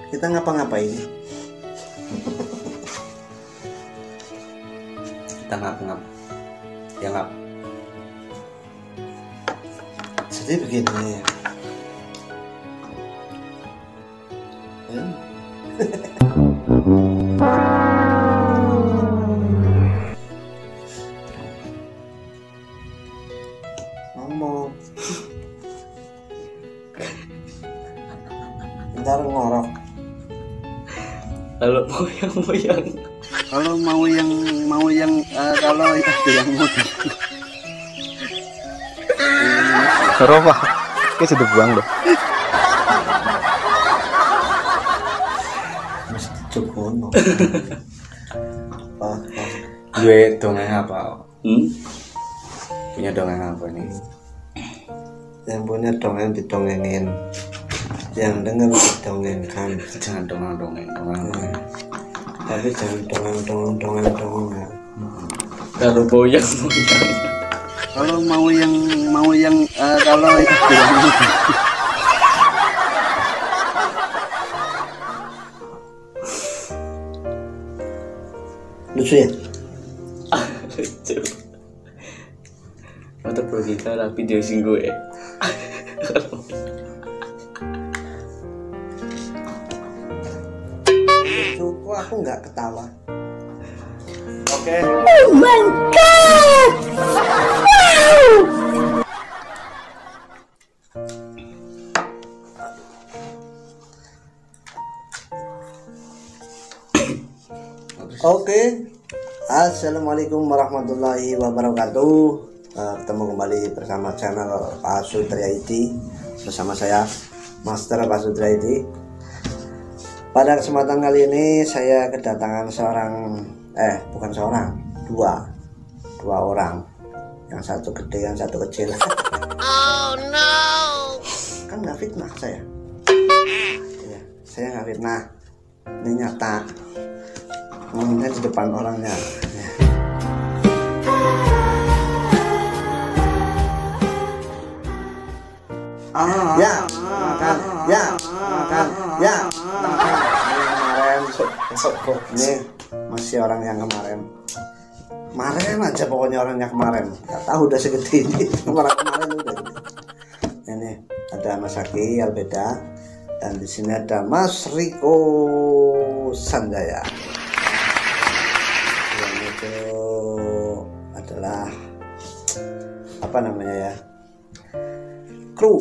Kita ngapa-ngapain? Kita ngap-ngap. Ya ngap. Jadi begini. Ngomong. Ntar ngorok. Kalau moyang-moyang. Kalau mau yang kalau itu yang mudah. Rofa, kayak sudah buang loh. Mesti cukup. Apa? Gue dongeng apa? Punya dongeng apa nih? Yang punya dongeng didongengin, yang dengar didongengkan. Jangan dongeng. Tapi jangan dongeng. Kalau moyang-moyang. Kalau mau yang kalau itu yang mudah. Lucu ya? Lucu. Mata bro kita lah video sing gue. Lucu kok aku nggak ketawa. Oke. Oh my god! Oke. Assalamualaikum warahmatullahi wabarakatuh. Ketemu kembali bersama channel Pak Sutria ID, bersama saya Master Pak Sutria ID. Pada kesempatan kali ini saya kedatangan dua orang, yang satu gede, yang satu kecil. Oh no! Kan nggak fitnah saya. Ya, saya nggak fitnah. Ini nyata. Ngomongnya di depan orangnya. Ya. Makan. Kemarin ini masih orang yang kemarin aja, pokoknya orangnya kemarin. Gak tahu udah segede ini. Orang kemarin udah gede. Ini ada Mas Aki Albeda, dan di sini ada Mas Riko Sanjaya. Yang itu adalah apa namanya ya? Kru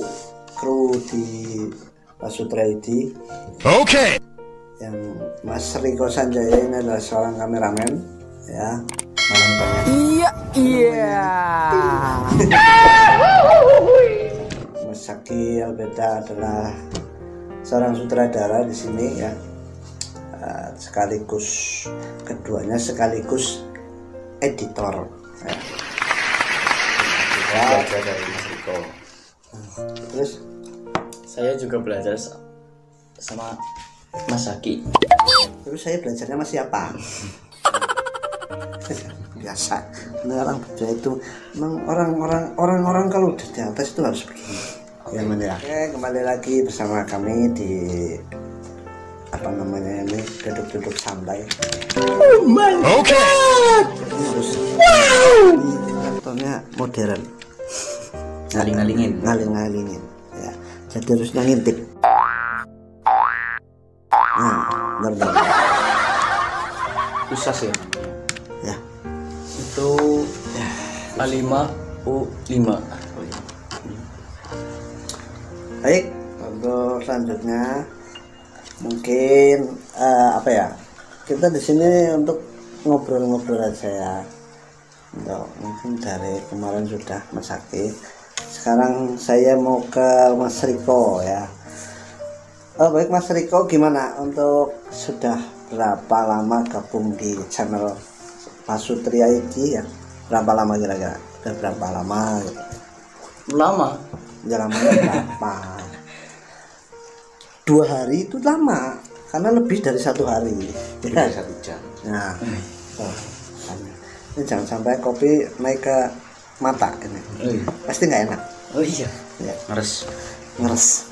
di Pak Sutria ID. Oke. Yang Mas Riko Sanjaya ini adalah seorang kameramen, ya. Iya. Mas Saki Albeda adalah seorang sutradara di sini, ya. Keduanya sekaligus editor. Ya. Belajar dari Mas Riko. Terus Saya juga belajar sama Mas Aki. Terus saya belajarnya sama siapa? Biasa. Nah, orang beda itu memang orang-orang kalau udah di atas itu harus begini. Ya, ya. Oke, kembali lagi bersama kami di apa namanya ini, duduk santai. Oh my god! Terus laptopnya modern. Ngaling-ngalingin. Ya. Jadi harusnya ngintip. Nah, benar. Susah sih. Ya. Itu A5U5. Baik, untuk selanjutnya mungkin apa ya? Kita di sini untuk ngobrol-ngobrol aja ya. Mungkin dari kemarin sudah Mas Aki. Sekarang saya mau ke Mas Riko, ya. Baik Mas Riko, gimana untuk sudah berapa lama gabung di channel Pak Sutria ID, ya? Berapa lama kira-kira? Udah berapa lama gitu? Lama. Ya, lamanya berapa? 2 hari itu lama, karena lebih dari 1 hari. Lebih 1 jam. Nah, ini jangan sampai kopi naik ke mata ini. Pasti nggak enak. Oh iya. Ya. Ngeres. Ngeres.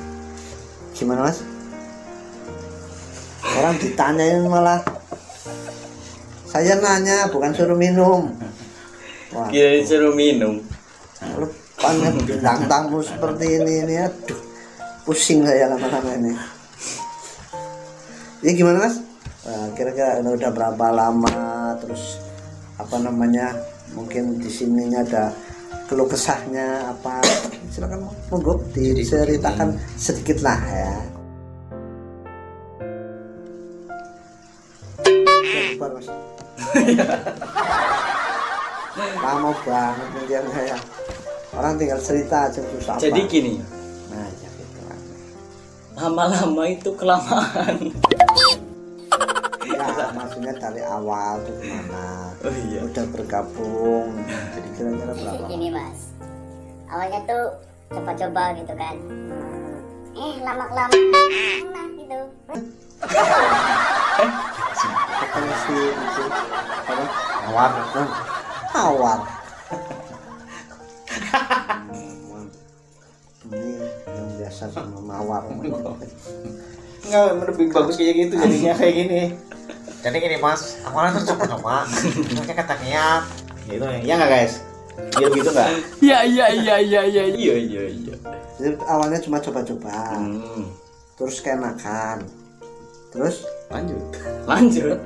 Gimana Mas? Orang ditanyain malah saya nanya, bukan suruh minum. Wah, Kira disuruh minum. lu panggil bintang tamu seperti ini, aduh, pusing saya lama-lama ini. Ini gimana mas? Kira-kira udah berapa lama? Terus apa namanya? Mungkin di sininya ada keluh kesahnya apa? Silakan monggo diceritakan sedikit lah ya. Sabar, mas. Lama banget ngejar saya. Orang tinggal cerita aja susah. Jadi gini, Nah, ya gitu kan. lama-lama itu kelamaan. Ya, maksudnya dari awal tuh gimana? Oh iya. Udah bergabung. Jadi kira-kira berapa? Gini mas, awalnya tuh coba-coba gitu kan, lama-lama enak gitu. Ketemu si apa? Awar. Nah, awal. Ini yang biasa sama mawar. Enggak, lebih bagus kayak gitu jadinya kayak gini. Jadi gini mas, awalnya tuh coba-coba, terusnya kata niat, gitu ya nggak guys? Iya gitu nggak? Iya. Iya. Jadi awalnya cuma coba-coba, Hmm. terus keenakan, terus Lanjut.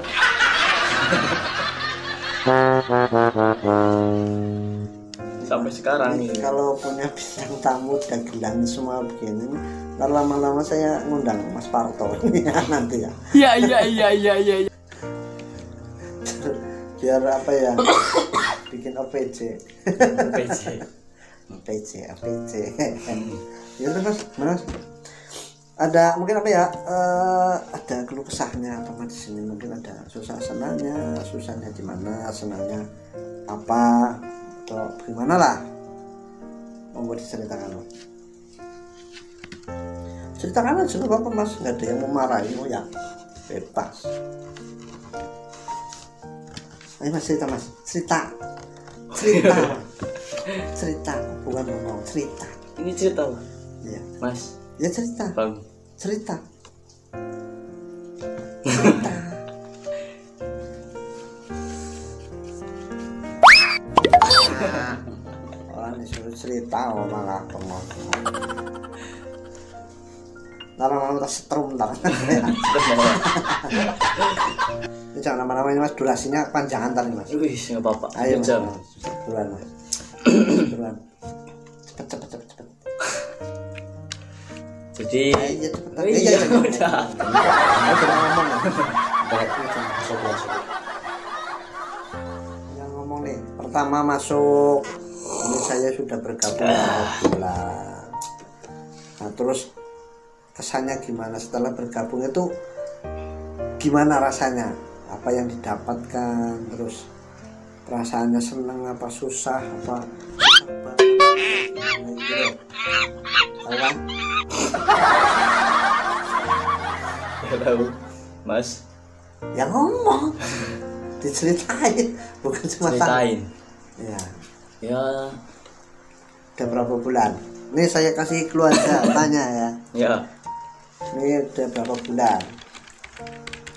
Sampai sekarang ini ini. kalau punya bintang tamu dagelan semua begini, ntar lama-lama saya ngundang Mas Parto ya nanti ya. Iya. Biar apa ya? Bikin OPC. PC. OPC. Ya udah mas. Ada mungkin apa ya? Ada keluh kesahnya apa mas di sini? Mungkin ada susahnya di mana, senangnya apa atau gimana lah? Mau diceritakan mas. Ceritakan aja nggak apa-apa mas, nggak ada yang mau marahin, ya bebas. Ayo mas cerita mas, cerita, bukan ngomong, cerita. Ini cerita Mas. Iya, Mas. ya cerita. Bang. Cerita. Orang disuruh cerita malah bengong. Lama-lama kita setrum ntar. Ini jangan lama-lama ini mas, durasinya panjangan tadi mas. Wih, nggak apa-apa. Ayo mas, Jam. buruan mas. Buruan. Cepet. Jadi. Iya cepet. Oh, iya, udah. Jangan ngomong ya. Yang ngomong nih. Pertama masuk. Ini saya sudah bergabung 2 bulan. Nah terus kesannya gimana setelah bergabung itu? Gimana rasanya? Apa yang didapatkan? Terus perasaannya senang apa susah apa? Tahu kan? Nggak tahu, Mas. Ya ngomong, diceritain, bukan cuma Ceritain. Ya, Ya. udah berapa bulan? Ini saya kasih keluarga tanya ya. Ya. Ini udah berapa bulan?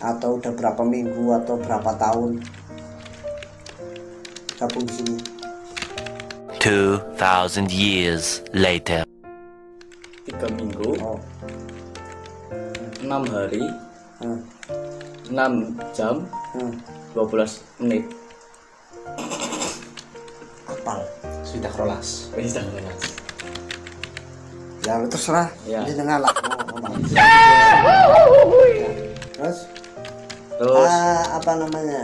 Atau udah berapa minggu atau berapa tahun gabung di sini? 2,000 years later. 3 minggu, Oh, 6 hari, hmm, 6 jam, 12 menit. apal. Sudah rolas. Bisa rolas. Ya lu terserah. Ya. Ini dengar lah. Ngomong. Terus, Terus apa namanya?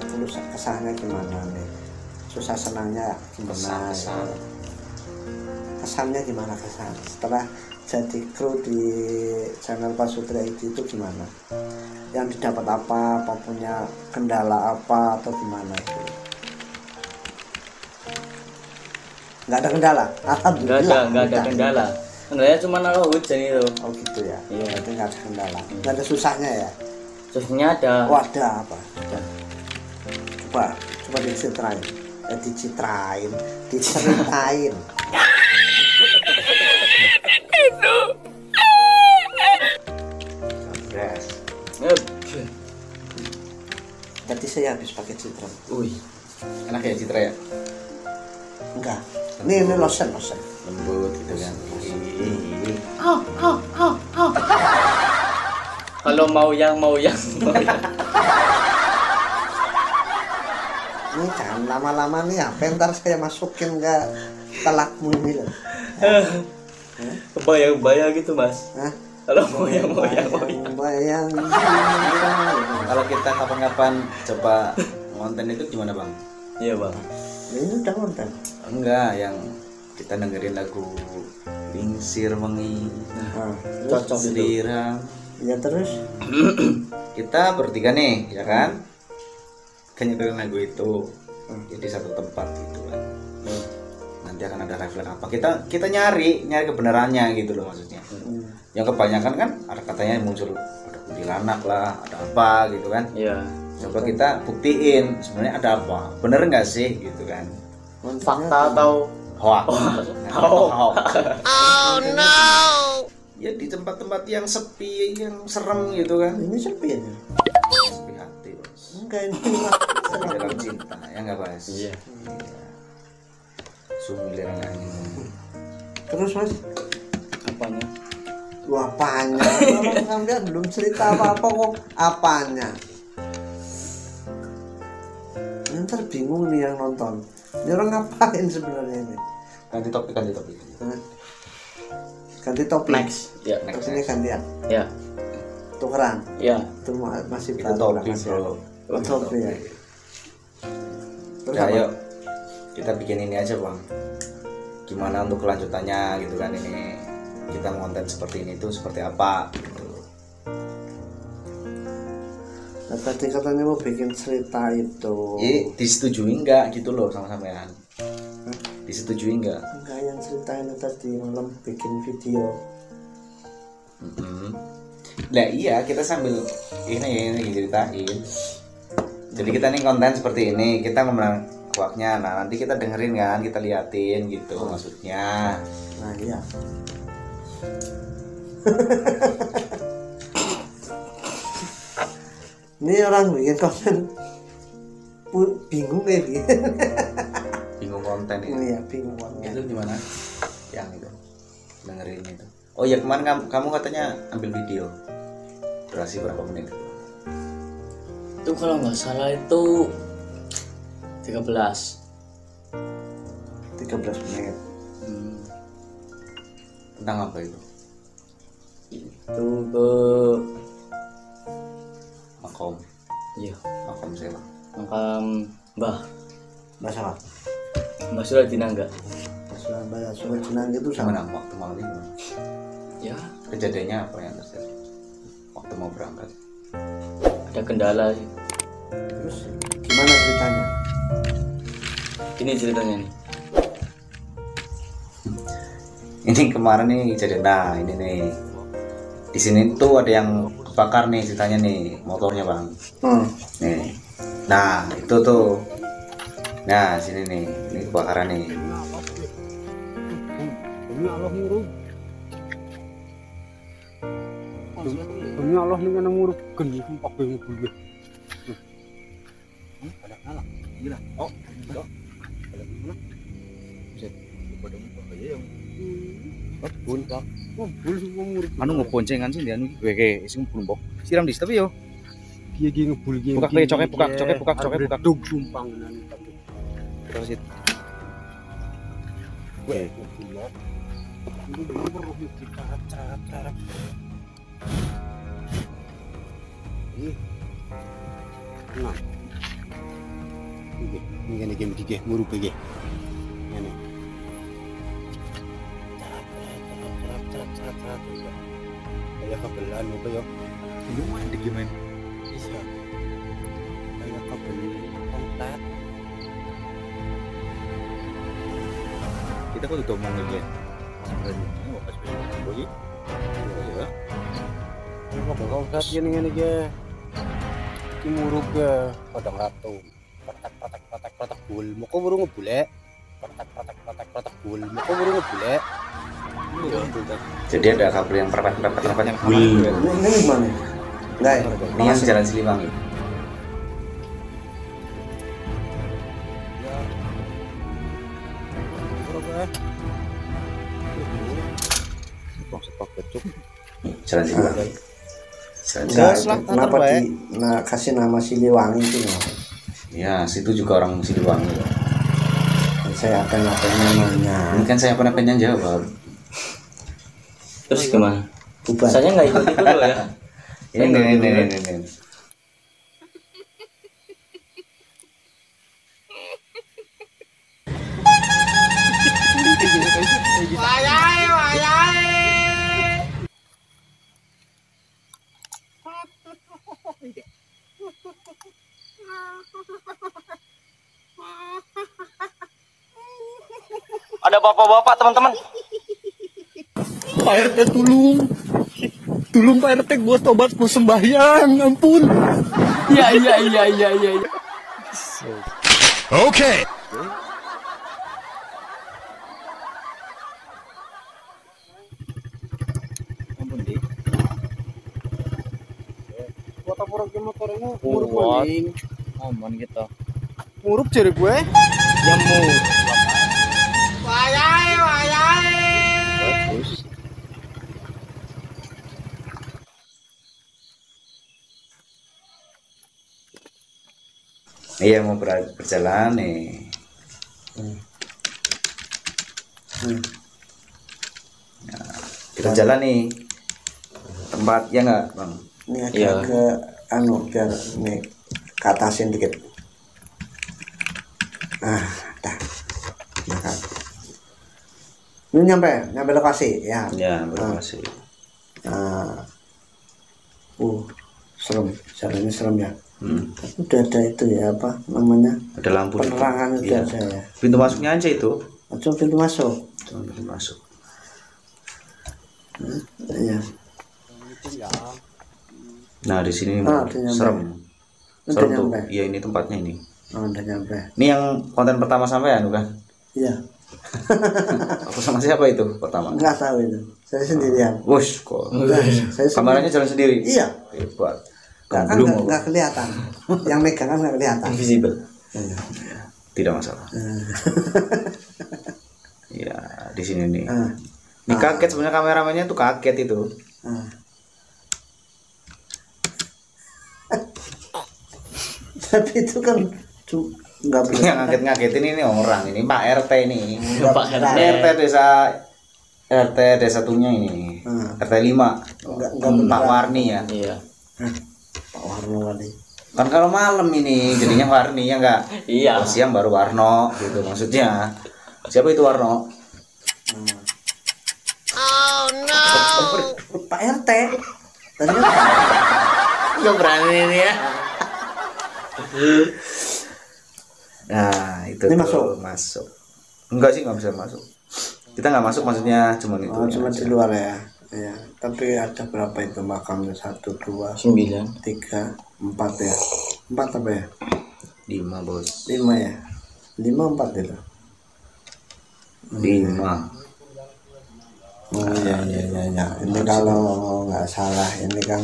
Terus kesannya gimana nih? Susah senangnya gimana? Kesannya gimana kesan? Setelah jadi kru di channel Pak Sutria itu gimana? Yang didapat apa punya kendala apa atau gimana itu? Nggak ada kendala? Alhamdulillah. nggak ada kendala. Kendalanya cuma kalau hujan itu. Oh gitu ya? Iya. Berarti nggak ada kendala. Nggak ada susahnya ya? Susahnya ada. Oh ada apa? Coba diceritain. Diceritain. saya habis pakai Citra. Wih, enak ya Citra ya? Enggak. Ini lotion. Lembut gitu kan. Kalau mau yang Ini kan lama-lama nih apa ntar saya masukin ke telakmu ini loh. bayang gitu Mas. Hah? Kalau mau yang Bayang. Kalau kita kapan-kapan coba konten itu gimana bang? iya Bang. Ini udah konten. Enggak, yang kita dengerin lagu Lingsir Wengi, Nah, cocok itu. Selirang. Ya terus. Kita bertiga nih, ya kan? Kan nyetelin lagu itu. Jadi satu tempat gitu kan. Nanti akan ada refleks apa? Kita nyari kebenarannya gitu loh maksudnya. Yang kebanyakan kan ada katanya muncul ada kuntilanak lah, ada apa gitu kan. Iya. Coba kita buktiin sebenarnya ada apa, bener nggak sih gitu kan? Fakta atau Hoax. Oh. Oh no. Ya di tempat-tempat yang sepi, yang serem gitu kan. Ini sepi ya. Sepi hati bos. Enggak ini. Sepi dalam cinta ya nggak bos. Iya. Sumilir angin. Terus Mas, apanya? lu apanya? Orang sampean belum cerita apa-apa kok. Apanya? Ntar bingung nih yang nonton. Ini orang ngapain sebenarnya ini? Ganti topik. Hah? Ganti topik. Next. Ya. Terus ini gantian. Ya. Tukeran. Ya. Itu masih Itu topik bro. Oh, topik ya. Terus Ya apa? ayo kita bikin ini aja bang. Gimana untuk kelanjutannya gitu kan ini kita konten seperti ini tuh seperti apa? Gitu. Nah, tadi katanya mau bikin cerita itu. Disetujui nggak gitu loh sama sampean? Disetujui nggak? Enggak, yang cerita ini tadi malam bikin video. Nah iya kita sambil ini ceritain. Jadi kita nih konten seperti ini, kita ngomong kuaknya. Nah nanti kita dengerin kan, kita liatin gitu maksudnya. Nah iya. Ini orang bikin konten bingung ya bikin. Bingung konten ini. Iya bingung banget. Itu gimana? Yang itu dengerin itu. Oh ya kemarin kamu katanya ambil video durasi berapa menit? Itu kalau nggak salah itu 13. 13 menit. Tentang apa itu? Itu ke Makom. iya Makom siapa? makam Mbah Masalah. Suratina enggak? Masalah bahasa Sunda Jenang itu sama. Gimana waktu malam ini? Ya Kejadiannya apa yang terjadi? Waktu mau berangkat. ada kendala sih. Terus gimana ceritanya? Ini ceritanya nih. Ini kemarin nih kejadian. Nah ini nih di sini tuh ada yang kebakar nih ceritanya nih motornya bang. Nih. Nah itu tuh. Nah sini nih ini kebakaran nih. Demi Allah nih kan nguruk geni sumpah gue ngubul gue. Ada ngalah. Gila. Oh. Ada mana? Buset. Pada muka aja yang. Ngubul Pak. Ngubul semua nguruk. Anu ngeboncengan sih dia gue kayak sing ngubul. Siram dis tapi yo. Dia ge ngebul ge. Buka lagi coket. Dug sumpang nang tapi. Terus itu. Gue ngubul ya. Ini bener kita cara. Nah, ini game tiga, muruk lagi. Ini. Cerat. Kayak kabelan apa ya? Lu mah di gimana? Bisa. Kayak kabel komplit. Kita kok udah ngomong lagi. Ini mau pas lagi. Ya. Kabel komplit gini ge. Ki muruk ge, padang ratu. Pratak bul. Mau kok burung ngebule? Pratak bul. Mau kok burung ngebule? Jadi ada kabel yang perpat yang bul. Ini gimana? Enggak ya? Ini yang jalan Siliwangi. Jalan Siliwangi. Jalan Enggak, lah, kenapa terbaik. kasih nama Siliwangi itu ya? Ya, situ juga orang Siliwangi. Saya akan namanya Ini kan saya pengen jawab. Terus gimana? bubar. Saya nggak ikut itu loh ya. Ini. Ada bapak-bapak teman-teman. Pak RT tolong. Tolong Pak RT buat tobat mau sembahyang, ampun. Iya. Oke. Kota Purok motor ini Kuat. murup maning. Aman kita. Murup jari gue. Ya mau. Bagus. Iya mau berjalan nih. Nah, kita jalan nih tempat ya nggak bang? Ini agak Iya. ke biar ini ke atasin dikit. Dah. Makan. Ini nyampe lokasi ya. Ya berkasih. Serem, jalannya serem ya. Hmm. Udah ada itu ya apa namanya? Ada lampu. Penerangan itu Iya. ada ya. Pintu masuknya aja itu. Cuma pintu masuk. Cuma pintu masuk. Iya. Nah di sini udah nyampe. serem. Udah Serem tuh. nyampe. Iya ini tempatnya ini. Udah nyampe. Ini yang konten pertama sampean bukan? Iya. Aku sama siapa itu pertama? Enggak tahu itu. Saya sendirian. Wush kok. Saya Kameranya jalan sendiri. Iya. Hebat. Kan Belum nggak kelihatan. Yang megang kan nggak kelihatan. Invisible. tidak masalah. Ya di sini nih. Ini Ah. kaget sebenarnya kameramennya tuh kaget itu. Tapi itu kan nggak boleh. Yang ngaget-ngagetin ini orang, ini Pak RT ini. Pak RT. RT desa Tunya ini. RT 5. Nggak Pak Warni ya. Iya. Pak Warno kali. Kan kalau malam ini jadinya Warni ya enggak? Iya. Kalau siang baru Warno gitu maksudnya. Siapa itu Warno? Pak RT. Tadi kan Nggak berani ini ya. Nah itu Ini tuh, masuk. Enggak sih nggak bisa masuk. Kita nggak masuk maksudnya cuman itu. cuma di luar ya. Ya, tapi ada berapa itu makamnya? 1, 2, 9. 3, 4 ya. 4 apa ya? 5 bos. 5 ya. 5 4 itu. 5. Oh ya. Ini kalau nggak salah ini kan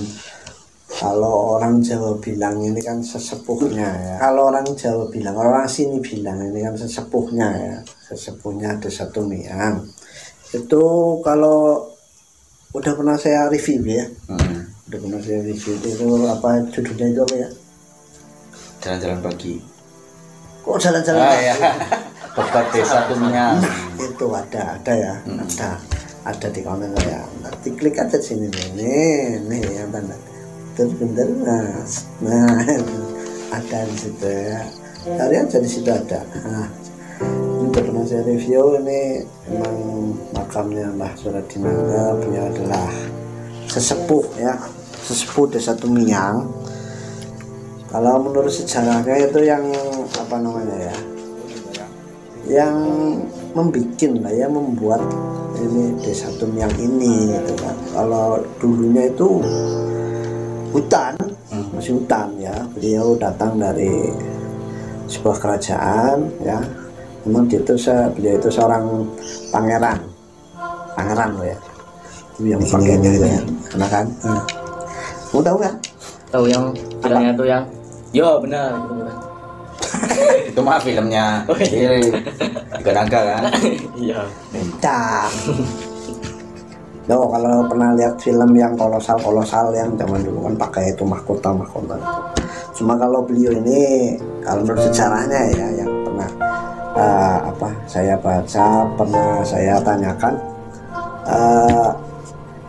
kalau orang Jawa bilang ini kan sesepuhnya ya. Kalau orang Jawa bilang, orang sini bilang ini kan sesepuhnya ya. Sesepuhnya Desa Tumiang. Itu kalau udah pernah saya review ya. Udah pernah saya review itu apa judulnya itu apa ya? Jalan-jalan pagi. Kok jalan-jalan? Ya. Tempat Desa Tumiang. Itu ada ya. Ada di komen saya. Nanti klik aja sini nih yang tanda. Terus bentar nah ada di situ ya. Cari aja di situ ada. Ini udah pernah saya review, ini memang makamnya Mbah Suradinangga. Beliau adalah sesepuh ya, sesepuh Desa Tumiang. Kalau menurut sejarahnya itu yang apa namanya ya, yang membuat ini Desa Tumiang ini gitu kan. Kalau dulunya itu hutan, masih hutan ya. Beliau datang dari sebuah kerajaan ya. Memang beliau itu seorang pangeran loh ya. Itu yang pakai ini ya, karena kan. Mau tahu kan? Tahu yang bilangnya tuh yang yo benar gitu kan. Itu mah filmnya. Oh, iya. Tiga naga kan? Iya. Beda. Loh, kalau pernah lihat film yang kolosal yang zaman dulu kan pakai itu mahkota itu. Cuma kalau beliau ini, kalau menurut sejarahnya ya, yang pernah saya baca, pernah saya tanyakan,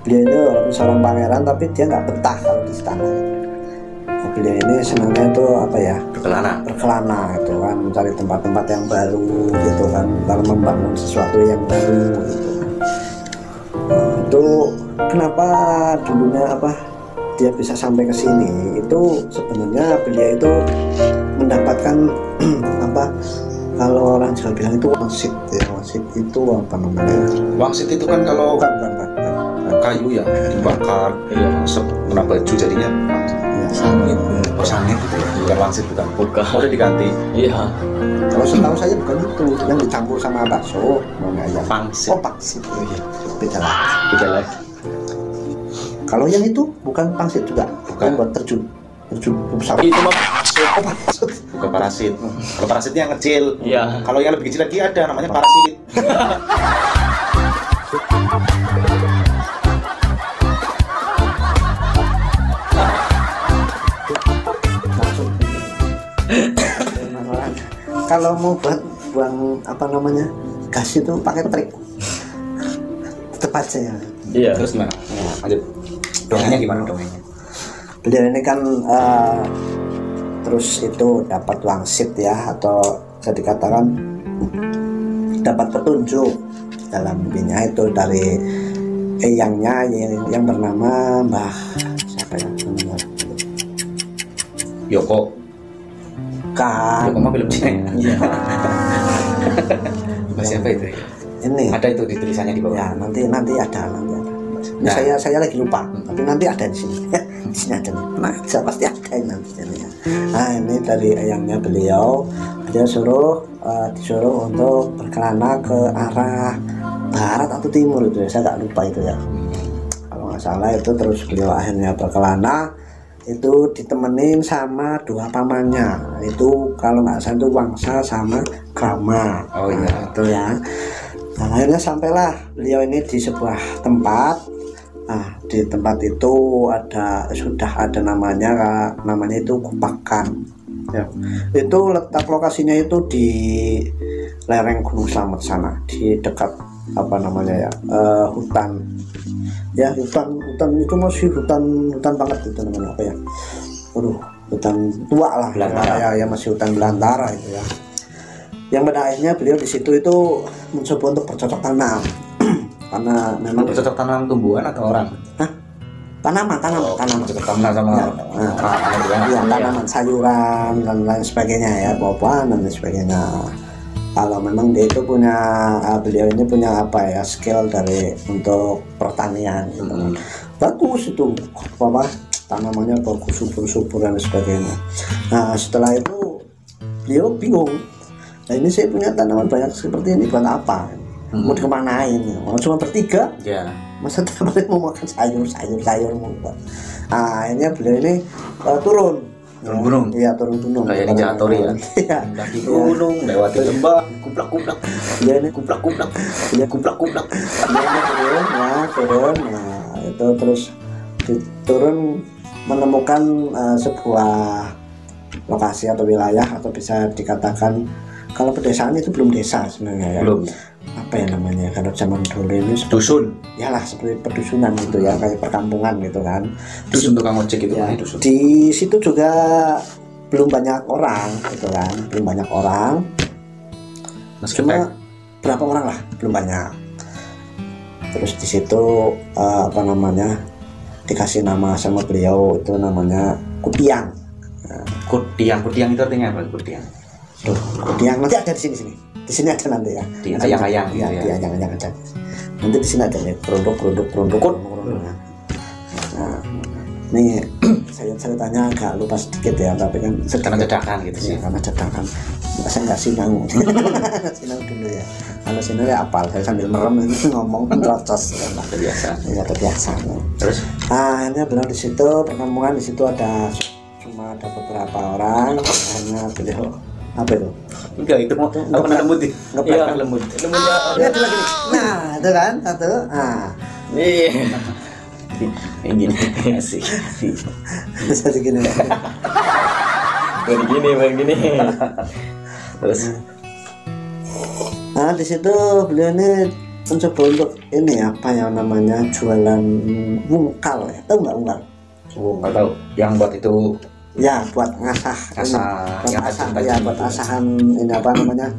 beliau ini walaupun seorang pangeran tapi dia nggak betah kalau di istana. Beliau ini senangnya itu berkelana itu kan, mencari tempat-tempat yang baru gitu kan, karena membangun sesuatu yang baru gitu. Itu kenapa dulunya dia bisa sampai ke sini, itu sebenarnya beliau itu mendapatkan kalau orang Jawa bilang itu wangsit ya. Wangsit itu apa namanya? Wangsit itu kan kalau bukan. kayu yang dibakar, kena baju jadinya Sangit. Sangit itu ya, bukan wangsit, bukan. Udah diganti. Iya. Kalau setahu saya bukan itu, yang dicampur sama bakso, ayam. Pangsit. Oh, pangsit. Beda lagi. Kalau yang itu bukan pangsit juga, bukan buat terjun pesawat. Itu mah Bukan parasit. Kalau parasitnya yang kecil. Iya. Kalau yang lebih kecil lagi ada namanya parasit. Kalau mau buang gas itu pakai trik, tepat saya. Iya. Terus gimana? Lanjut. Dongengnya gimana dongengnya? Beliau ini kan terus itu dapat wangsit ya, atau bisa dikatakan dapat petunjuk dalam mimpinya itu dari eyangnya yang bernama Mbah siapa ya namanya? Yoko. Kan. Yoko mah film Cina. Iya. Siapa itu? Ini. Ada itu di tulisannya di bawah. Ya, nanti ada. Ini saya lagi lupa, tapi nanti ada di sini. Di sini ada nih. Nah, pasti ada ini nanti ya. Nah, ini dari ayamnya beliau disuruh untuk berkelana ke arah barat atau timur itu ya. Saya nggak lupa itu ya. Kalau nggak salah itu, terus beliau akhirnya berkelana itu ditemenin sama dua pamannya. Itu kalau nggak salah itu Wangsa sama Krama. Oh iya. Nah, itu ya. Nah, akhirnya sampailah beliau ini di sebuah tempat. Nah, di tempat itu sudah ada namanya itu Kupakan. Ya. Itu letak lokasinya itu di lereng Gunung Slamet sana, di dekat hutan. Ya, hutan itu masih hutan banget itu namanya apa ya? Hutan tua lah. Belantara. Ya, masih hutan belantara itu ya. Yang pada akhirnya beliau di situ itu mencoba untuk bercocok tanam. Karena memang bercocok tanam tumbuhan atau orang? Tanaman. Bercocok tanam sama tanaman sayuran dan lain sebagainya ya, buah-buahan dan lain sebagainya. Kalau memang dia itu beliau ini punya skill untuk pertanian gitu. Bagus itu tanamannya bagus, subur dan sebagainya. Nah, setelah itu beliau bingung. Nah, ini saya punya tanaman banyak seperti ini buat apa? Mau dikemanain? Orang cuma bertiga. Ya. Masa tiap hari mau makan sayur mau buat. Nah, akhirnya beliau ini turun gunung. Iya, turun gunung. Kayak Ninja Hattori ya. Iya. Mendaki gunung, lewati lembah, kuplak. Dia ini Kuplak. dia turun. Nah, itu terus turun menemukan sebuah lokasi atau wilayah, atau bisa dikatakan kalau pedesaan itu belum desa sebenarnya ya. Belum. Apa ya namanya, kalau zaman dulu ini Dusun. Yalah, seperti pedusunan gitu ya, kayak perkampungan gitu kan. Dusun tukang ojek itu Ya, dusun. di situ juga belum banyak orang gitu kan, cuma berapa orang lah, belum banyak. Terus di situ dikasih nama sama beliau, itu namanya Kutiang. Kutiang itu artinya apa? Kutiang nanti ada di sini. Di sini ada nanti ya. Di ayang-ayang ya, gitu di ya. ayang-ayang ada. Nanti di sini ada nih produk. Nah, ini saya ceritanya agak lupa sedikit ya, tapi kan Karena cetakan gitu sih. karena cetakan. Saya nggak sinau. Sinau dulu ya. Kalau sinau ya apal, saya sambil merem ini ngomong terocos. Biasa. Ya, terbiasa. Terus Akhirnya beliau di situ perkampungan, di situ cuma ada beberapa orang. Hanya beliau apa itu? enggak, itu mau aku kena lemut nih. Ngeplek. Lemut. Lihat lagi nih. Nah, itu kan satu. Nah, Iya. Kayak gini asik. Jadi gini. Main gini. Terus Nah di situ beliau ini mencoba untuk ini apa yang namanya jualan mungkal ya, tahu nggak mungkal? Nggak tahu. Yang buat itu Ya buat ngasah, Asah, buat yang asah, ada ya tadi buat itu. asahan ini apa namanya?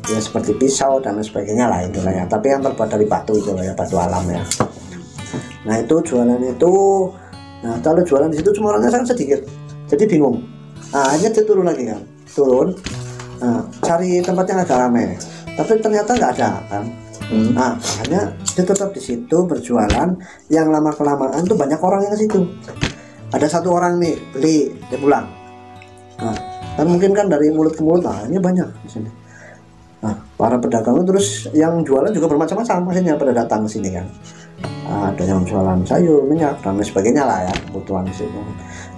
Ya seperti pisau dan lain sebagainya lah itu lah ya. Tapi yang terbuat dari batu itu lah ya, batu alam ya. Nah itu jualan itu, nah kalau jualan di situ cuma orangnya sangat sedikit, jadi bingung. Nah akhirnya dia turun lagi kan, turun, nah, cari tempat yang agak ramai. Tapi ternyata nggak ada kan. Nah akhirnya dia tetap di situ berjualan. Yang lama kelamaan tuh banyak orang yang ke situ. Ada satu orang nih beli, dia pulang. Nah kan mungkin kan dari mulut ke mulut, nah ini banyak di sini. Nah para pedagang itu terus yang jualan juga bermacam-macam, akhirnya pada datang ke sini kan. Ada yang jualan sayur, minyak dan lain sebagainya lah ya, kebutuhan di situ.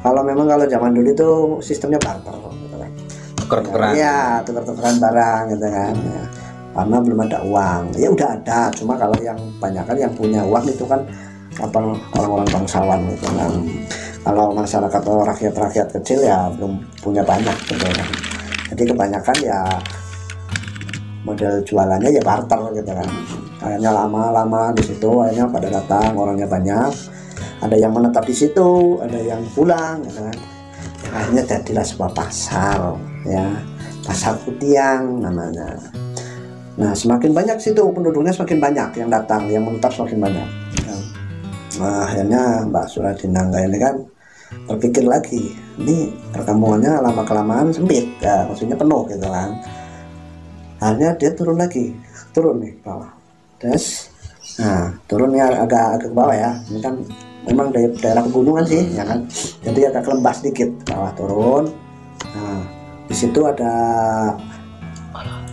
Kalau memang kalau zaman dulu itu sistemnya barter gitu kan. tuker-tukeran. Iya, tuker-tukeran barang gitu kan. Ya. Karena belum ada uang. Ya udah ada, cuma kalau yang banyak kan yang punya uang itu kan apa orang-orang bangsawan gitu kan. Kalau masyarakat atau rakyat-rakyat kecil ya belum punya banyak gitu kan. Jadi kebanyakan ya model jualannya ya barter gitu kan. Akhirnya lama-lama di situ akhirnya pada datang, orangnya banyak. Ada yang menetap di situ, ada yang pulang gitu kan. Akhirnya jadilah sebuah pasar ya, pasar Kutiang namanya. Nah semakin banyak situ penduduknya, semakin banyak yang datang, yang menetap semakin banyak. Nah, akhirnya Mbak Suradinangga ini kan berpikir lagi, ini perkampungannya lama kelamaan sempit ya, maksudnya penuh gitu kan. Akhirnya dia turun lagi, turun nih bawah, terus nah turunnya agak ke bawah ya, ini kan memang dari daerah pegunungan sih ya kan, jadi agak lembah sedikit bawah turun. Nah di situ ada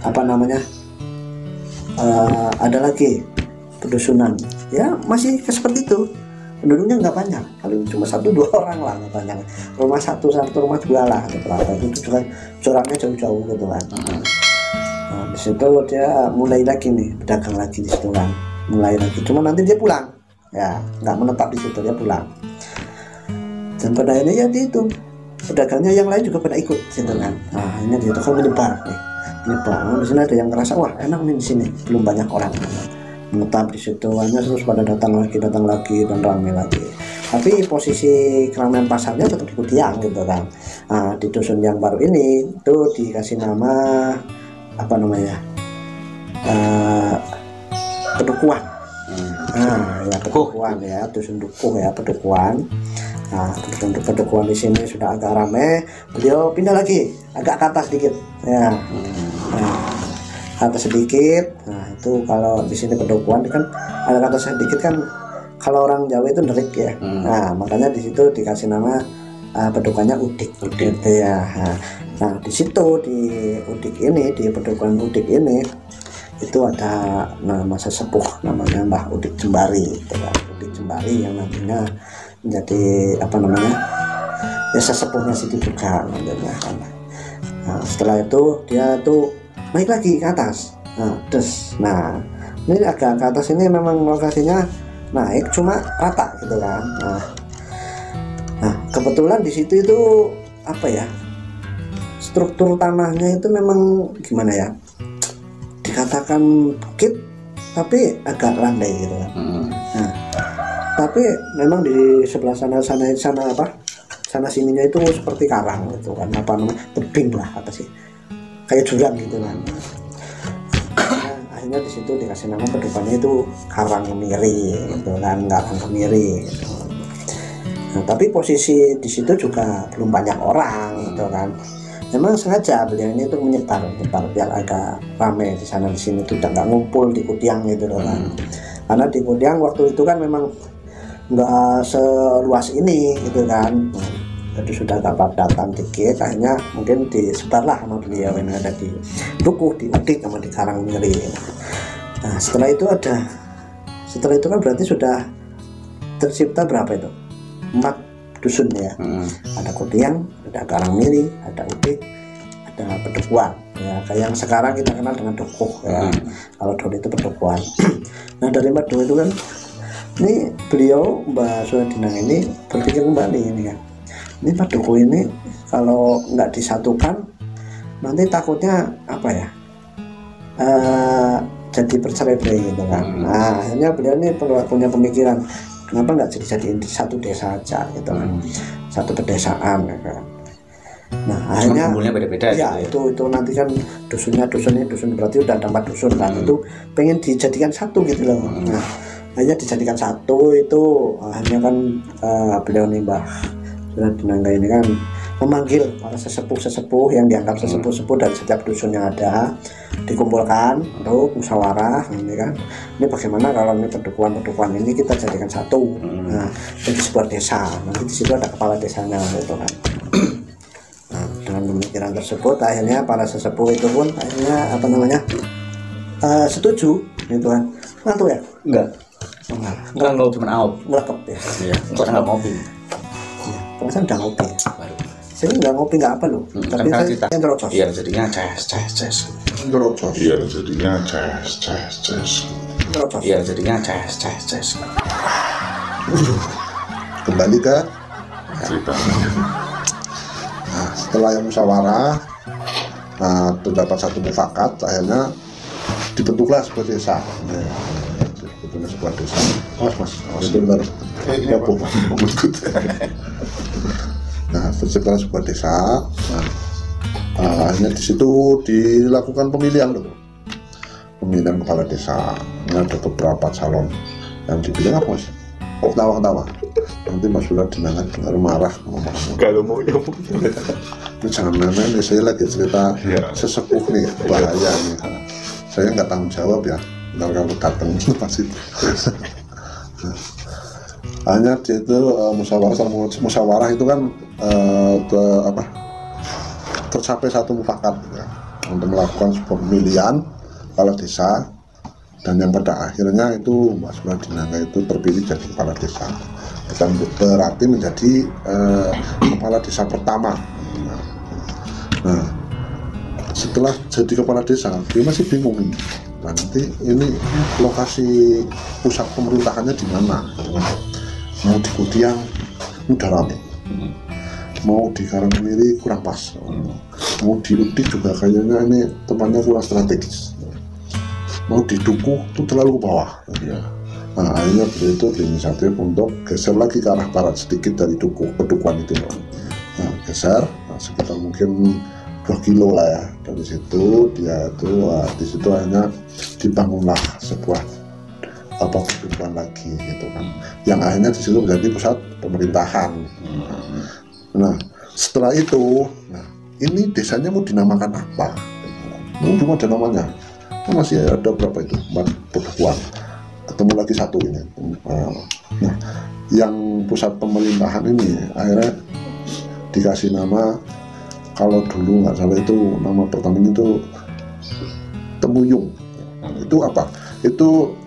apa namanya, ada lagi pedusunan ya, masih seperti itu, penduduknya nggak banyak, paling cuma 1-2 orang lah, nggak banyak, rumah satu rumah 2 lah gitu lah. Itu juga coraknya jauh-jauh gitu kan. Nah di situ dia mulai lagi nih pedagang lagi di situ kan, mulai lagi, cuma nanti dia pulang ya, nggak menetap di situ, dia pulang. Dan pada ini ya itu pedagangnya yang lain juga pada ikut gitu kan. Nah ini dia tuh kan menyebar nih, menyebar. Nah, di sini ada yang ngerasa wah enak nih di sini, belum banyak orang menetap di situ, hanya terus pada datang lagi dan ramai lagi. Tapi posisi keramaian pasarnya tetap di Kutiang gitu kan. Nah, di dusun yang baru ini tuh dikasih nama apa namanya, Pedukuhan. Nah ya Pedukuhan ya, dusun Dukuh ya, Pedukuhan. Nah dusun Pedukuhan di sini sudah agak ramai, beliau pindah lagi agak ke atas sedikit ya. Atas sedikit. Nah itu kalau di sini Pedukuhan kan ada kata sedikit kan, kalau orang Jawa itu derik ya. Nah makanya di situ dikasih nama Pedukuhannya Udik gitu ya. Nah di situ di Udik ini, di Pedukuhan Udik ini itu ada nama sesepuh namanya Mbah Udik Jembari gitu kan. Udik Jembari yang nantinya menjadi apa namanya ya sesepuhnya Siti Buka namanya kan. Nah setelah itu dia tuh naik lagi ke atas. Nah ini agak ke atas ini memang lokasinya naik cuma rata gitu kan. Nah kebetulan di situ itu apa ya, struktur tanahnya itu memang gimana ya, dikatakan bukit tapi agak landai gitu kan. Nah tapi memang di sebelah sana apa, sana sininya itu seperti karang gitu kan, apa namanya, tebing lah apa sih, kayak jurang gitu kan. Nah, akhirnya di situ dikasih nama Pedukuhannya itu Karang Kemiri gitu kan, Karang Kemiri gitu. Nah, tapi posisi di situ juga belum banyak orang gitu kan. Memang sengaja beliau ini tuh menyebar biar agak ramai di sana di sini, tuh nggak ngumpul di Kutiang gitu loh kan. Karena di Kutiang waktu itu kan memang nggak seluas ini gitu kan. Jadi sudah dapat datang dikit, akhirnya mungkin disebarlah sama beliau yang ada di Dukuh, di Udik, sama di Karangmiri. Nah setelah itu kan berarti sudah tercipta berapa itu, 4 dusun ya. Ada Kutiang, ada Karangmiri, ada Udik, ada Pedukuhan ya, kayak yang sekarang kita kenal dengan Dukuh ya. Kalau dulu itu Pedukuhan. Nah dari 4 itu kan Ini beliau Mbak Suradinang ini berpikir kembali ini kan, ini Pak Duku ini kalau nggak disatukan nanti takutnya apa ya, jadi bercerai-berai gitu kan. Nah akhirnya beliau ini punya pemikiran, kenapa nggak jadiin satu desa aja gitu kan, satu pedesaan ya kan. Nah akhirnya kumpulnya beda-beda ya gitu itu nanti kan dusun berarti udah ada 4 dusun kan, itu pengen dijadikan satu gitu loh. Nah hanya dijadikan satu itu hanya kan beliau nih Mbah Suradinangga ini kan memanggil para sesepuh yang dianggap sesepuh dari setiap dusun yang ada, dikumpulkan untuk musyawarah ini kan, ini bagaimana kalau ini pedukuhan ini kita jadikan satu, nah jadi sebuah desa, nanti di situ ada kepala desanya gitu kan. Nah, dengan pemikiran tersebut akhirnya para sesepuh itu pun akhirnya apa namanya setuju gitu kan. Ngantuk ya? enggak Enggak cuma out ngelekep ya. iya kok nggak ngopi Iya, perasaan udah ngopi ya. baru Saya nggak ngopi nggak apa loh, tapi kan saya kita yang terocos. iya jadinya ces Terocos. Iya jadinya ces. Terocos. iya jadinya ces Kembali ke ceritanya. nah, setelah yang musyawarah, nah, terdapat satu mufakat, akhirnya dibentuklah sebuah desa. Dibentuklah sebuah desa. Mas, benar. Ya, Bu. Nah, terciptalah sebuah desa. Nah, akhirnya di situ dilakukan pemilihan loh. Pemilihan kepala desa. Ini ada beberapa calon yang dipilih apa sih? Kok tawa-tawa? Nanti Mas Suradinang baru marah Kalau mau ya Bu. Ini jangan main-main nih, saya lagi cerita sesepuh nih, bahaya nih. Saya nggak tanggung jawab ya, ntar kalau datang pasti. Hanya dia itu musyawarah itu kan tercapai satu mufakat ya, untuk melakukan sebuah pemilihan kepala desa, dan yang pada akhirnya itu Mbak Suradinangga itu terpilih jadi kepala desa, bukan berarti menjadi kepala desa pertama. Nah, setelah jadi kepala desa dia masih bingung nih, nah, nanti ini lokasi pusat pemerintahannya di mana? Mau di Kudiang udah rame, mau di Karangmiri kurang pas, mau di Udik juga kayaknya ini tempatnya kurang strategis, mau di Dukuh itu terlalu ke bawah. Nah akhirnya beliau itu berinisiatif untuk geser lagi ke arah barat sedikit dari Dukuh, Pedukuhan itu. Nah geser sekitar mungkin 2 kilo lah ya dari situ. Dia itu di situ akhirnya dibangunlah sebuah Pedukuhan lagi gitu kan, yang akhirnya di situ menjadi pusat pemerintahan. Nah setelah itu, nah ini desanya mau dinamakan apa? Belum ada namanya. Masih ada berapa itu? 4 pedukuhan. Ketemu lagi satu ini. Nah, yang pusat pemerintahan ini akhirnya dikasih nama, kalau dulu nggak salah itu nama pertamanya itu Temuyung. Itu apa? Itu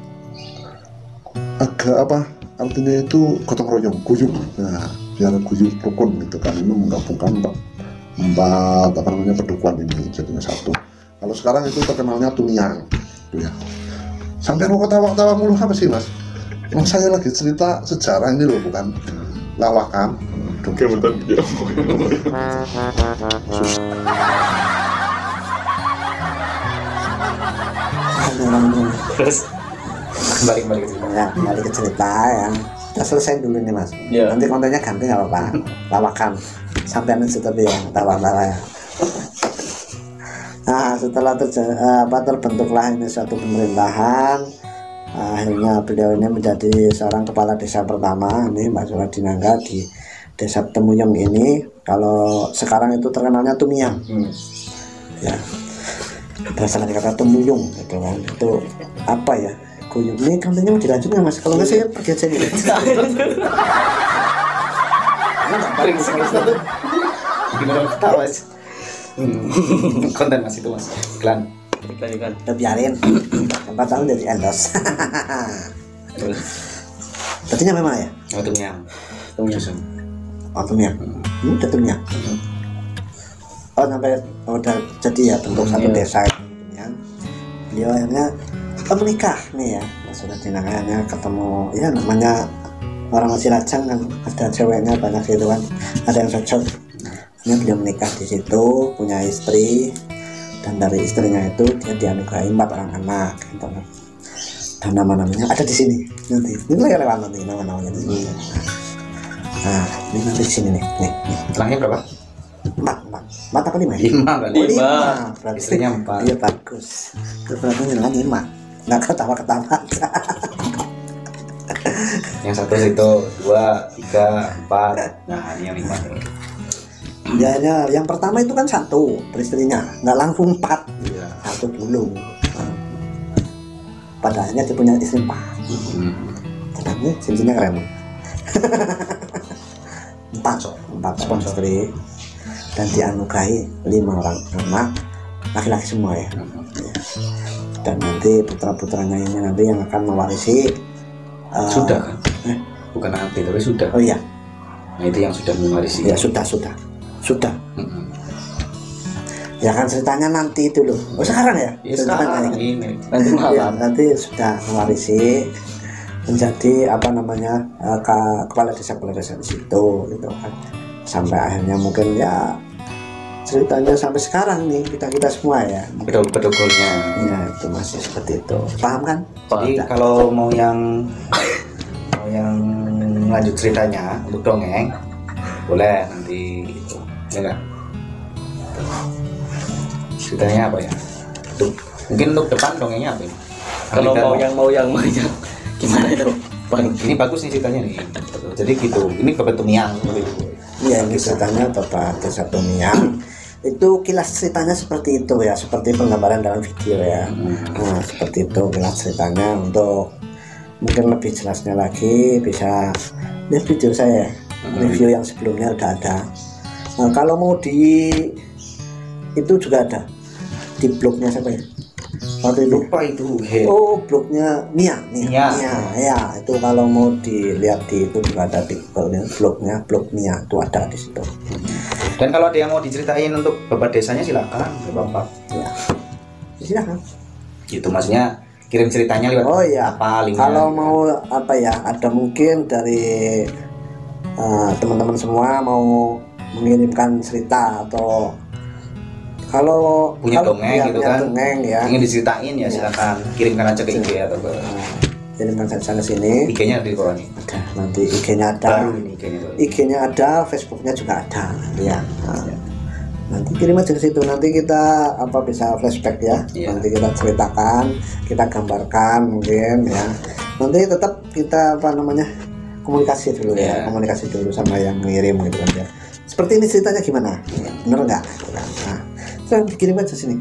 agak apa? Artinya itu gotong royong, guyup. Nah, biar guyup rukun gitu kan. Ini menggabungkan empat apa namanya pedukuhan ini jadinya satu. Kalau sekarang itu terkenalnya Tuniang, ya. Sampai mau ketawa-ketawa mulu apa sih Mas? Oh, saya lagi cerita sejarah ini loh, bukan lawakan. Oke, bentar ya. terus kembali ke cerita Ya, kembali ke cerita ya. Kita selesai dulu nih Mas. Ya. Nanti kontennya ganti nggak apa-apa. Lawakan. Sampai nanti tapi yang tawa-tawa ya. Nah, setelah terbentuklah ini suatu pemerintahan, akhirnya beliau ini menjadi seorang kepala desa pertama ini Mbak Suradinangga di desa Temuyung ini. Kalau sekarang itu terkenalnya Tumiang. Ya. Berasal dari kata Temuyung gitu kan. Itu apa ya? Guyup ini kontennya mau dilanjut nggak Mas? Kalau nggak saya pergi aja nih. gimana ketawa sih? Konten Mas itu Mas iklan Udah biarin. 4 tahun dari endorse. Berarti nyampe mana ya? Waktunya Waktunya. Udah Tumiang. Oh sampai udah jadi ya bentuk satu desa itu ya. Beliau akhirnya menikah nih ya Mas sudah dinanganya ketemu ya namanya orang masih lajang kan, ada ceweknya banyak gitu kan, ada yang cocok. Ini beliau menikah di situ, punya istri, dan dari istrinya itu dia dianugerahi 4 orang anak gitu kan. Dan nama-namanya ada di sini nanti. Ini lewat nanti nama-namanya di sini. Nah, ini nanti di sini nih. Anaknya berapa? 4 apa 5 ya? 5 kan? 5. Berarti Istrinya 4. Iya bagus. Berarti kan 5. Nggak ketawa-ketawa. Yang satu situ 2, 3, 4. Nah, ini yang 5. Ya, yang pertama itu kan 1 beristrinya, nggak langsung 4. Iya. 1 dulu. Padahalnya dia punya istri 4. Tapi cincinnya keren. 4 istri dan dianugerahi 5 orang anak laki-laki semua ya. Dan nanti putra-putranya ini nanti yang akan mewarisi. Sudah kan? Bukan nanti tapi sudah. Oh iya. Nah itu yang sudah mewarisi. Ya sudah. Ya kan ceritanya nanti itu loh. Oh sekarang ya? Ya sekarang ini. Nanti malam. Ya, nanti sudah mewarisi menjadi apa namanya kepala desa di situ gitu kan. Sampai akhirnya mungkin ya ceritanya sampai sekarang nih kita semua ya. Bedogolnya. Ya itu masih seperti itu. Paham kan? Jadi kalau mau yang lanjut ceritanya untuk dongeng boleh nanti gitu. Ya enggak? Ceritanya apa ya? Mungkin untuk depan dongengnya apa ini? Kalau mau yang gimana itu? Ini bagus nih ceritanya nih. Jadi gitu. Ini Bapak Tumiang. Iya, ini ceritanya Bapak Desa Tumiang. Itu kilas ceritanya seperti itu ya, seperti penggambaran dalam video ya. Nah, seperti itu kilas ceritanya. Untuk mungkin lebih jelasnya lagi bisa lihat video saya. Review yang sebelumnya udah ada. Nah, kalau mau itu juga ada di blognya siapa ya? Waktu itu Lupa itu. Oh, blognya Mia. Ya, itu kalau mau dilihat di itu juga ada di blog Mia itu ada di situ. Dan kalau ada yang mau diceritain untuk Bapak desanya silakan, Bapak. Ya. Silakan. Gitu maksudnya kirim ceritanya lewat apa linknya. Kalau mau apa ya, ada mungkin dari teman-teman semua mau mengirimkan cerita atau kalau dongeng ya, gitu kan dongeng, ya. ingin diceritain ya silakan kirimkan aja ke IG atau ke kirimkan saja ke sini. IG-nya ada di bawah nih. Ada, nanti IG-nya ada. Baru ini IG-nya ada, Facebook-nya juga ada ya. Nanti kirim aja ke situ, nanti kita bisa flashback ya. Nanti kita ceritakan, kita gambarkan mungkin ya. Nanti tetap kita komunikasi dulu ya, komunikasi dulu sama yang ngirim gitu kan ya. Seperti ini ceritanya gimana? Bener nggak? Nah, kirim aja sini.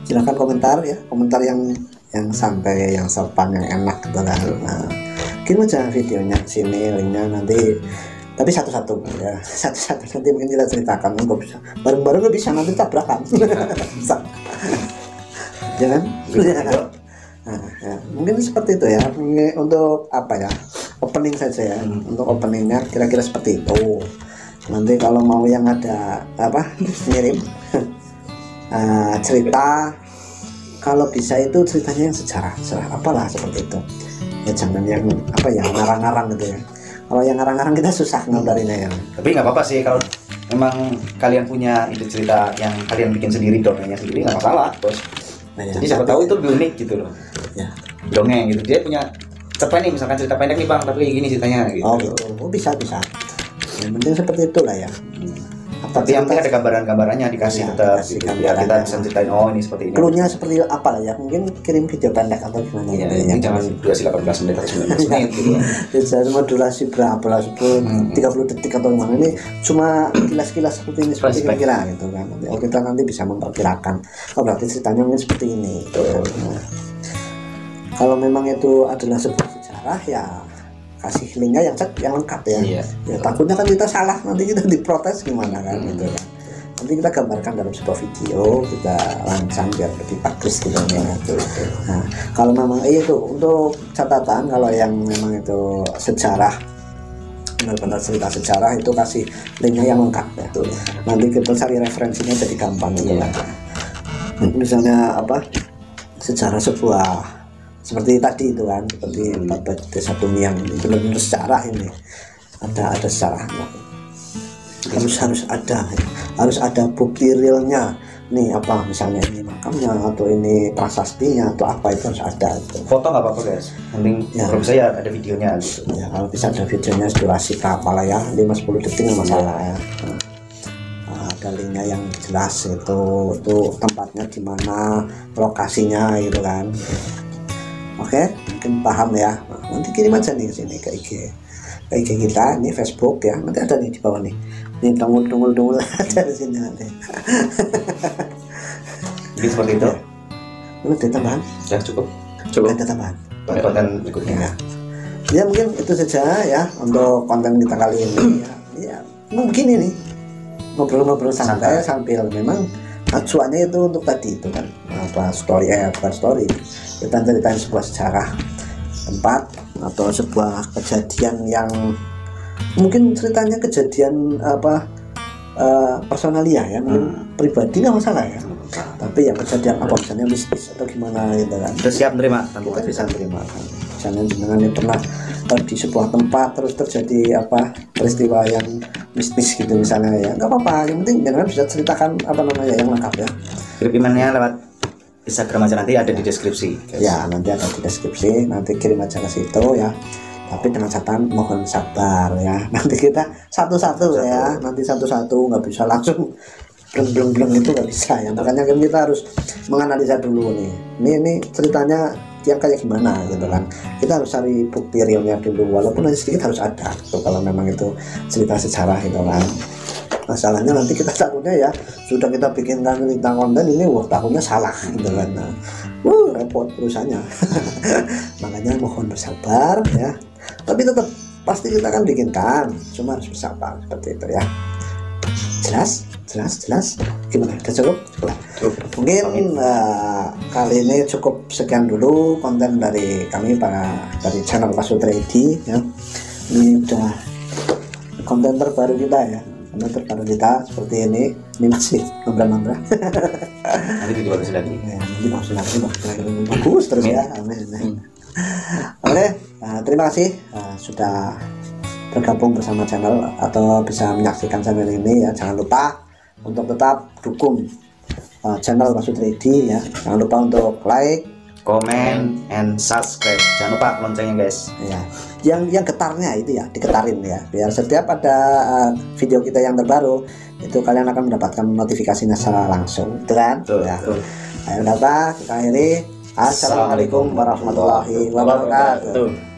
Silahkan komentar ya, komentar yang sampai yang sopan, yang enak gitu kan. Nah, kirim aja videonya sini, linknya nanti. Tapi satu-satu ya, satu-satu nanti mungkin kita ceritakan. Nggak bisa bareng-bareng, nggak bisa nanti tabrakan. Bisa. Jangan. Nah, ya. Mungkin seperti itu ya. Untuk opening saja ya. Untuk openingnya kira-kira seperti itu. Nanti kalau mau yang ada ngirim cerita, kalau bisa itu ceritanya yang sejarah apalah seperti itu ya, jangan yang ngarang-ngarang gitu ya. Kalau yang ngarang-ngarang kita susah nggambarinnya ya. Tapi nggak apa-apa sih kalau memang kalian punya ide cerita yang kalian bikin sendiri, dongengnya sendiri, nggak masalah bos. Jadi siapa tahu itu lebih unik gitu loh ya, dongeng gitu. Dia punya nih misalkan cerita pendek nih bang, tapi kayak gini ceritanya gitu. Oh gitu. Bisa yang penting seperti itulah ya. Tapi yang penting ada gambarannya dikasih tetap gitu. Biar kita bisa ceritain ini seperti ini. Cluenya seperti apa lah ya, mungkin kirim video pendek atau gimana ya. Ini jangan durasi 18 menit atau 19 menit gitu. Bisa cuma durasi berapa lah, 30 detik atau gimana. Ini cuma kilas-kilas seperti ini, seperti kira-kira gitu kan. Kita nanti bisa memperkirakan, berarti ceritanya mungkin seperti ini gitu. Nah, kalau memang itu adalah sebuah sejarah ya kasih linknya yang lengkap ya. Ya takutnya kan kita salah, nanti kita diprotes gimana kan gitu kan. Nanti kita gambarkan dalam sebuah video, kita rancang biar lebih bagus gitu ya. Nah, kalau memang itu untuk catatan, kalau yang memang itu sejarah, benar-benar cerita sejarah, itu kasih linknya yang lengkap ya. Nanti kita cari referensinya jadi gampang gitu kan. Misalnya sejarah sebuah seperti tadi itu kan, seperti babat desa Tumiang ini benar-benar sejarah ini, ada sejarahnya, harus ada bukti realnya nih, apa misalnya ini makamnya atau ini prasastinya atau apa, itu harus ada itu. Foto nggak apa-apa guys, penting Ya. kalau bisa ya ada videonya gitu. Ya kalau bisa ada videonya durasi berapa lah ya, 5-10 detik nggak masalah ya. Ada linknya yang jelas itu tempatnya di mana, lokasinya gitu kan. Oke, mungkin paham ya. Nah, nanti kirim aja nih ke sini ke IG kita, ini Facebook ya, nanti ada nih di bawah nih. Ini dongul ada di sini nanti. Jadi seperti itu. Ini ada tambahan? Ya cukup. Ada tambahan. Konten berikutnya. Ya mungkin itu saja ya untuk konten kita kali ini ya. Ya mungkin ini ngobrol-ngobrol santai sambil memang acuannya itu untuk tadi itu kan apa bukan story, kita ceritain sebuah sejarah tempat atau sebuah kejadian yang mungkin ceritanya kejadian apa personalia ya, mungkin pribadi nggak masalah ya, tapi yang kejadian apa misalnya mistis atau gimana gitu kan, Kita siap menerima tanpa kita bisa terima kan. Misalnya jenengan yang pernah di sebuah tempat terus terjadi apa peristiwa yang mistis gitu misalnya ya, nggak apa-apa, yang penting jangan bisa ceritakan apa namanya yang lengkap ya. Kirim-kirimnya lewat Instagram aja, nanti ada di deskripsi guys. Ya nanti ada di deskripsi, nanti kirim aja ke situ ya, tapi dengan catatan mohon sabar ya, nanti kita satu-satu ya, nanti satu-satu, nggak bisa langsung bleng itu nggak bisa ya, makanya kan kita harus menganalisa dulu nih, ini ceritanya yang kayak gimana gitu kan, kita harus cari bukti realnya dulu, walaupun hanya sedikit harus ada gitu, kalau memang itu cerita sejarah itu kan. Masalahnya nanti kita takutnya ya sudah kita bikinkan cerita konten ini, wah takutnya salah gitu kan, nah, repot perusahaannya. Makanya mohon bersabar ya, tapi tetap pasti kita akan bikinkan, cuma harus bersabar seperti itu ya. Jelas gimana, udah cukup? Mungkin kali ini cukup sekian dulu konten dari kami dari channel Pasutri ID ya. Ini udah konten terbaru kita ya, seperti ini masih nambah Nanti dibagus lagi. ya, nanti bagus terus ya, amin. Oke, terima kasih sudah bergabung bersama channel atau bisa menyaksikan channel ini ya. Jangan lupa untuk tetap dukung channel Pasutri ID ya, jangan lupa untuk like, Comment, and subscribe. Jangan lupa loncengnya guys. ya, yang getarnya itu ya diketarin ya, biar setiap ada video kita yang terbaru itu kalian akan mendapatkan notifikasinya secara langsung, itu kan ya. Ayo kita akhiri. Assalamualaikum warahmatullahi wabarakatuh.